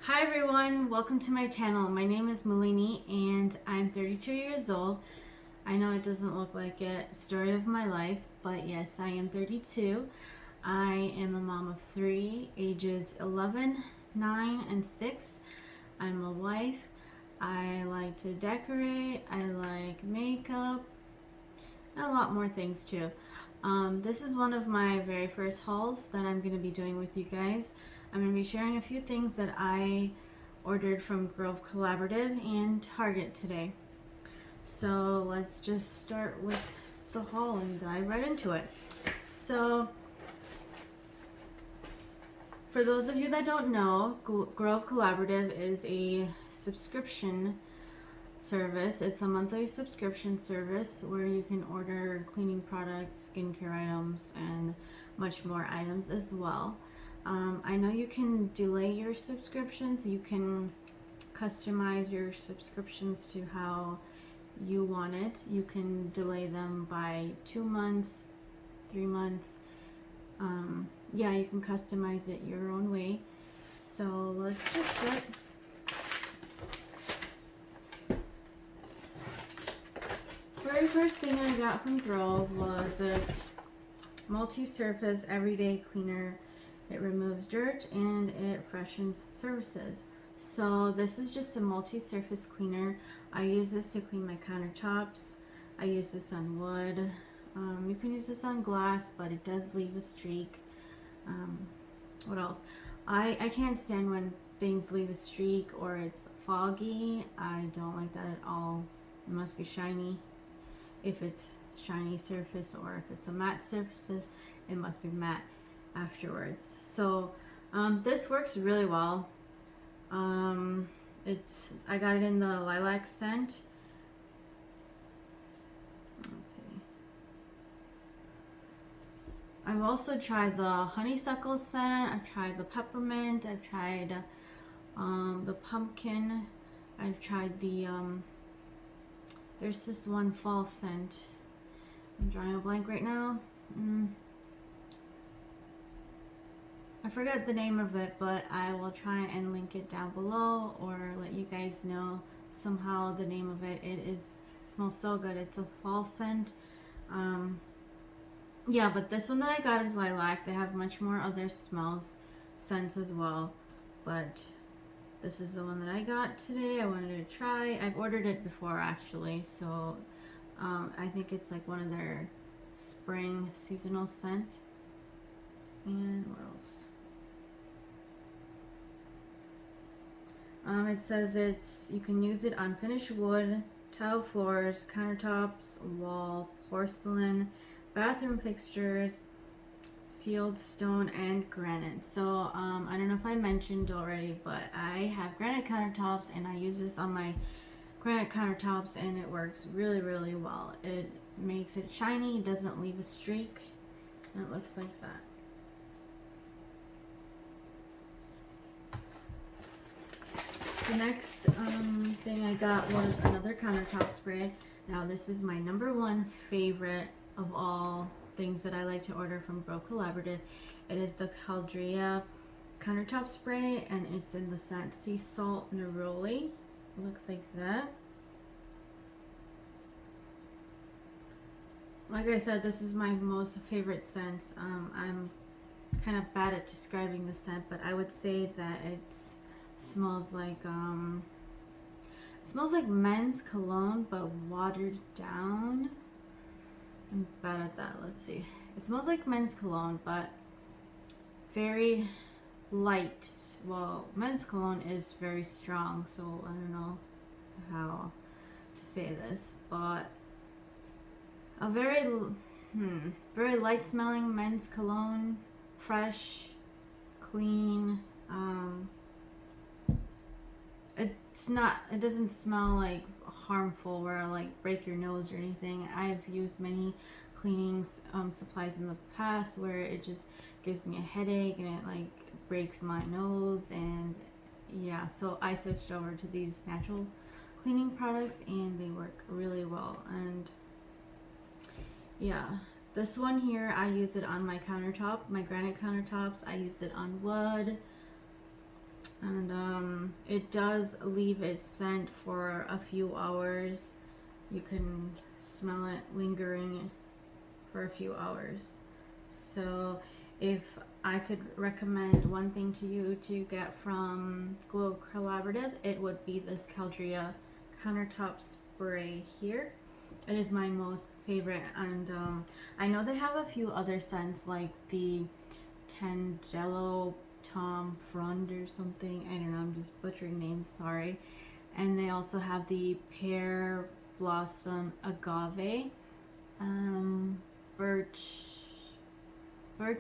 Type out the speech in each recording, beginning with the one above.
Hi everyone, welcome to my channel. My name is Malini and I'm 32 years old. I know it doesn't look like it, story of my life, but yes, I am 32. I am a mom of three, ages 11, 9, and 6. I'm a wife. I like to decorate, I like makeup, and a lot more things too. This is one of my very first hauls that I'm going to be doing with you guys. I'm going to be sharing a few things that I ordered from Grove Collaborative and Target today. So let's just start with the haul and dive right into it. So for those of you that don't know, Grove Collaborative is a subscription service. It's a monthly subscription service where you can order cleaning products, skincare items, and much more items as well. I know you can delay your subscriptions. You can customize your subscriptions to how you want it. You can delay them by 2 months, 3 months. Yeah, you can customize it your own way. So let's just start. Very first thing I got from Grove was this multi-surface everyday cleaner. It removes dirt and it freshens surfaces. So this is just a multi-surface cleaner. I use this to clean my countertops. I use this on wood. You can use this on glass, but it does leave a streak. What else? I can't stand when things leave a streak or it's foggy. I don't like that at all. It must be shiny. If it's shiny surface or if it's a matte surface, it must be matte afterwards. So this works really well. I got it in the lilac scent. Let's see. I've also tried the honeysuckle scent. I've tried the peppermint. I've tried the pumpkin. I've tried the there's this one fall scent. I'm drawing a blank right now. I forgot the name of it, but I will try and link it down below or let you guys know somehow the name of it. It smells so good. It's a fall scent. Yeah, but this one that I got is lilac. They have much more other scents as well, but this is the one that I got today. I wanted to try. I've ordered it before actually, so I think it's like one of their spring seasonal scent. And what else? It says you can use it on finished wood, tile floors, countertops, wall, porcelain, bathroom fixtures, sealed stone, and granite. So I don't know if I mentioned already, but I have granite countertops and I use this on my granite countertops and it works really, really well. It makes it shiny, doesn't leave a streak, and it looks like that. The next thing I got was another countertop spray. Now this is my number one favorite of all things that I like to order from Grove Collaborative. It is the Caldrea countertop spray and it's in the scent Sea Salt Neroli. It looks like that. Like I said, this is my most favorite scent. I'm kind of bad at describing the scent, but I would say that it smells like men's cologne but watered down. I'm bad at that. Let's see. It smells like men's cologne but very light. Well, men's cologne is very strong, so I don't know how to say this, but a very light smelling men's cologne, fresh, clean. It doesn't smell like harmful or like break your nose or anything. I've used many cleaning supplies in the past where it just gives me a headache and it like breaks my nose, and yeah, so I switched over to these natural cleaning products and they work really well. And yeah, this one here, I use it on my countertop, my granite countertops. I use it on wood, And it does leave its scent for a few hours. You can smell it lingering for a few hours. So if I could recommend one thing to you to get from Glow Collaborative, it would be this Caldrea countertop spray here. It is my most favorite, and I know they have a few other scents like the Tangelo Tom Frond or something. I don't know, I'm just butchering names, sorry. And they also have the Pear Blossom Agave, birch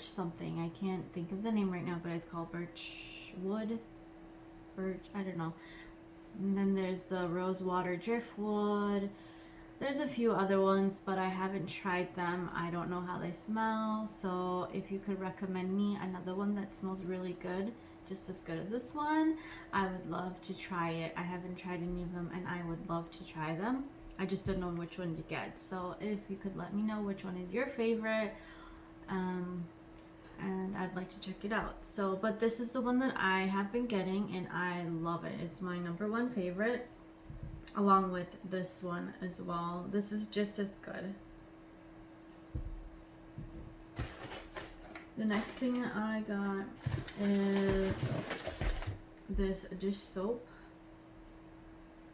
something. I can't think of the name right now, but it's called birch wood. I don't know. And then there's the Rosewater Driftwood. There's a few other ones, but I haven't tried them. I don't know how they smell. So if you could recommend me another one that smells really good, just as good as this one, I would love to try it. I haven't tried any of them, and I would love to try them. I just don't know which one to get. So if you could let me know which one is your favorite, and I'd like to check it out. So, but this is the one that I have been getting, and I love it. It's my #1 favorite, along with this one as well. This is just as good. The next thing I got is this dish soap.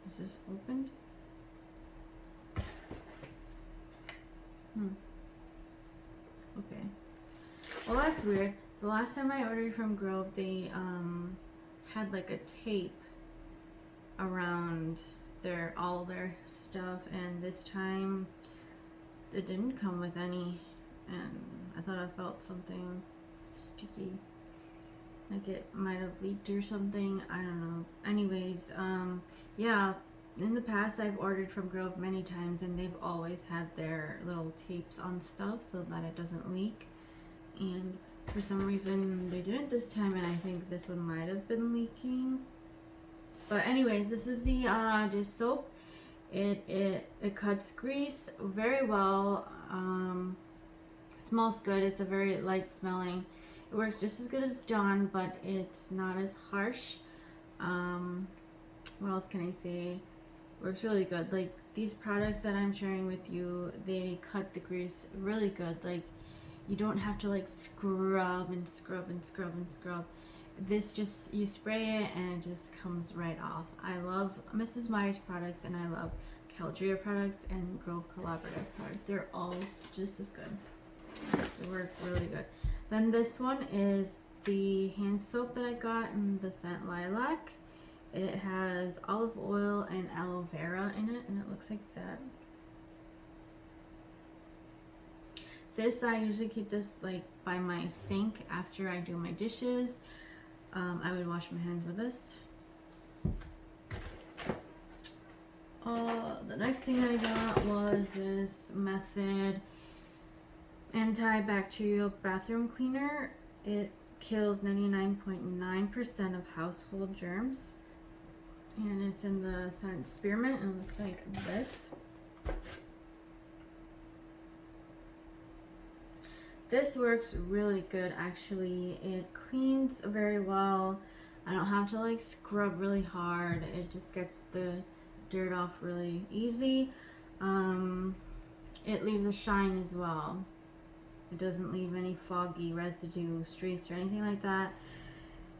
Is this opened? Okay. Well, that's weird. The last time I ordered from Grove, they had like a tape around all their stuff, and this time it didn't come with any, and I thought I felt something sticky, like it might have leaked or something. I don't know. Anyways, yeah, in the past I've ordered from Grove many times, and they've always had their little tapes on stuff so that it doesn't leak, and for some reason they didn't this time, and I think this one might have been leaking. But anyways, this is the dish soap. It cuts grease very well. Smells good. It's a very light smelling. It works just as good as Dawn, but it's not as harsh. What else can I say? It works really good. Like these products that I'm sharing with you, they cut the grease really good. Like you don't have to like scrub and scrub and scrub and scrub. This just, you spray it and it just comes right off. I love Mrs. Meyers products, and I love Caldrea products and Grove Collaborative products. They're all just as good. They work really good. Then this one is the hand soap that I got in the scent Lilac. It has olive oil and aloe vera in it, and it looks like that. This, I usually keep this like by my sink after I do my dishes. I would wash my hands with this. The next thing I got was this Method antibacterial bathroom cleaner. It kills 99.9% of household germs, and it's in the scent Spearmint, and it looks like this. This works really good, actually. It cleans very well. I don't have to like scrub really hard. It just gets the dirt off really easy. It leaves a shine as well. It doesn't leave any foggy residue, streaks, or anything like that.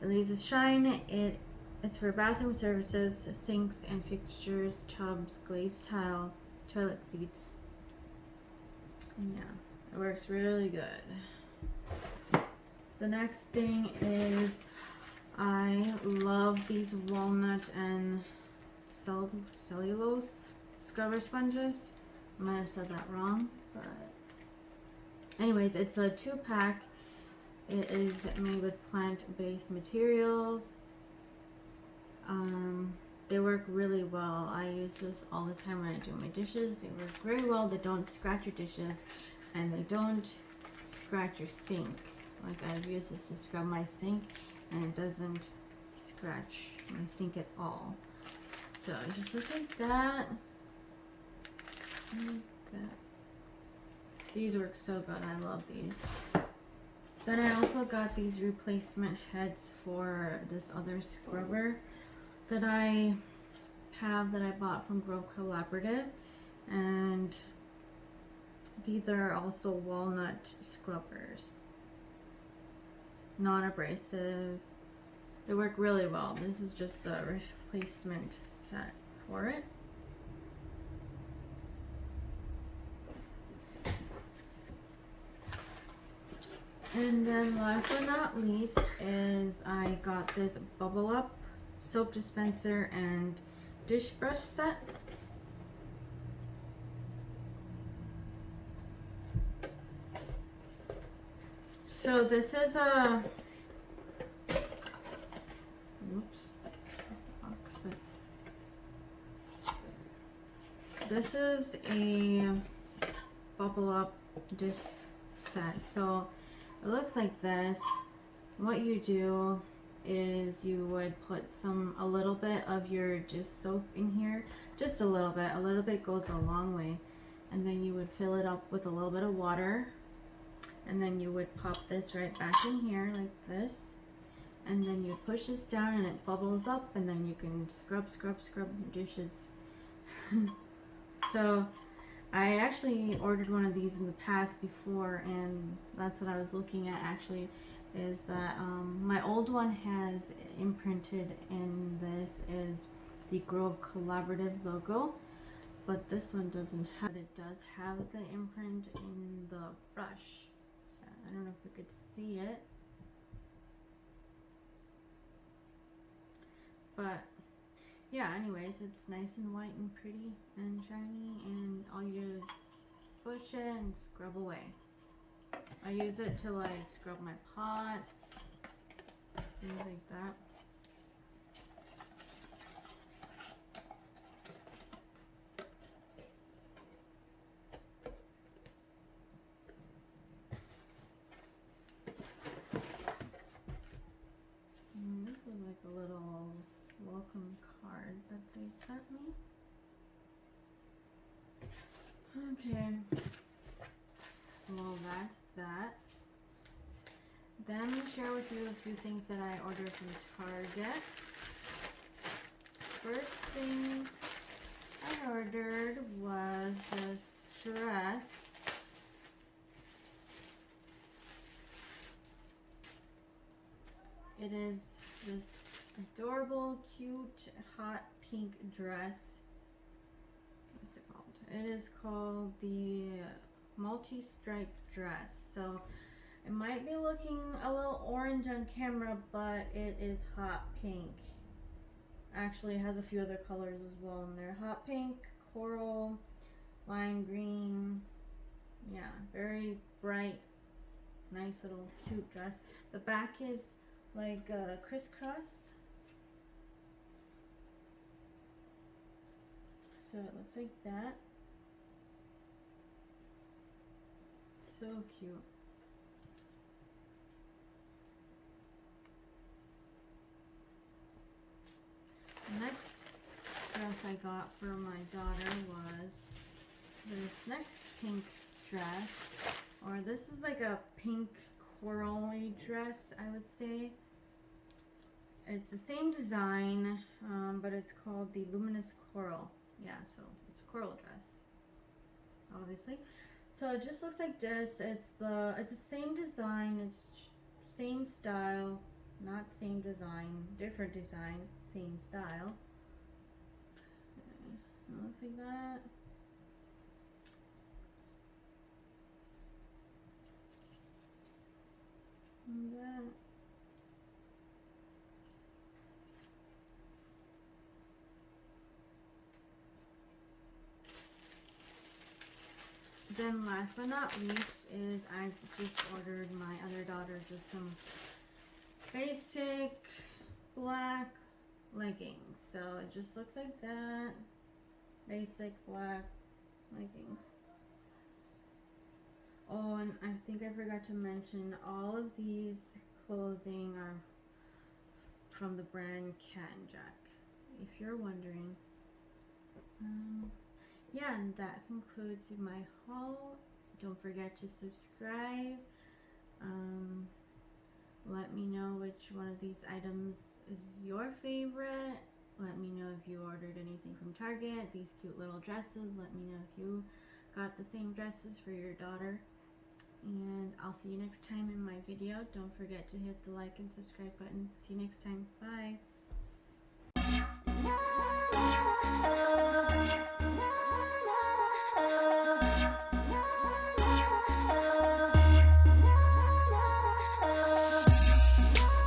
It leaves a shine. It's for bathroom services, sinks and fixtures, tubs, glazed tile, toilet seats. Yeah. It works really good. The next thing is, I love these walnut and cellulose scrubber sponges. I might have said that wrong, but anyways, it's a 2-pack. It is made with plant-based materials. They work really well. I use this all the time when I do my dishes. They work very well. They don't scratch your dishes, and they don't scratch your sink. Like I've used this to scrub my sink, and it doesn't scratch my sink at all. So just look like that. Like that. These work so good. I love these. Then I also got these replacement heads for this other scrubber that I have that I bought from Grove Collaborative, and these are also walnut scrubbers, non-abrasive. They work really well. This is just the replacement set for it. And then last but not least is I got this Bubble Up soap dispenser and dish brush set. So this is a, oops, box, but this is a Bubble Up dish set. So it looks like this. What you do is you would put a little bit of your dish soap in here, just a little bit. A little bit goes a long way. And then you would fill it up with a little bit of water. And then you would pop this right back in here like this. And then you push this down and it bubbles up, and then you can scrub your dishes. So I actually ordered one of these in the past before, and that's what I was looking at actually, is that my old one has imprinted in this is the Grove Collaborative logo, but this one doesn't have it. It does have the imprint in the brush. So I don't know if you could see it, but yeah, anyways, it's nice and white and pretty and shiny, and all you do is push it and scrub away. I use it to like scrub my pots, things like that. This is like a little welcome card that they sent me. Okay. Well, that's that. Then I'm going to share with you a few things that I ordered from Target. First thing I ordered was this dress. It is this adorable, cute, hot pink dress. What's it called? It is called the multi-striped dress. So it might be looking a little orange on camera, but it is hot pink. Actually, it has a few other colors as well in there. Hot pink, coral, lime green. Yeah, very bright, nice little cute dress. The back is like crisscross. So it looks like that. So cute. The next dress I got for my daughter was this next pink dress, or this is like a pink corally dress, I would say. It's the same design, but it's called the Luminous Coral. Yeah, so it's a coral dress, obviously. So it just looks like this. It's the same design, it's same style, not same design, different design, same style. It looks like that. And that. Then last but not least is I just ordered my other daughter just some basic black leggings. So it just looks like that. Basic black leggings. Oh, and I think I forgot to mention, all of these clothing are from the brand Cat and Jack, if you're wondering. Yeah, and that concludes my haul. Don't forget to subscribe, Let me know which one of these items is your favorite. Let me know if you ordered anything from Target. These cute little dresses. Let me know if you got the same dresses for your daughter. And I'll see you next time in my video. Don't forget to hit the like and subscribe button. See you next time. Bye.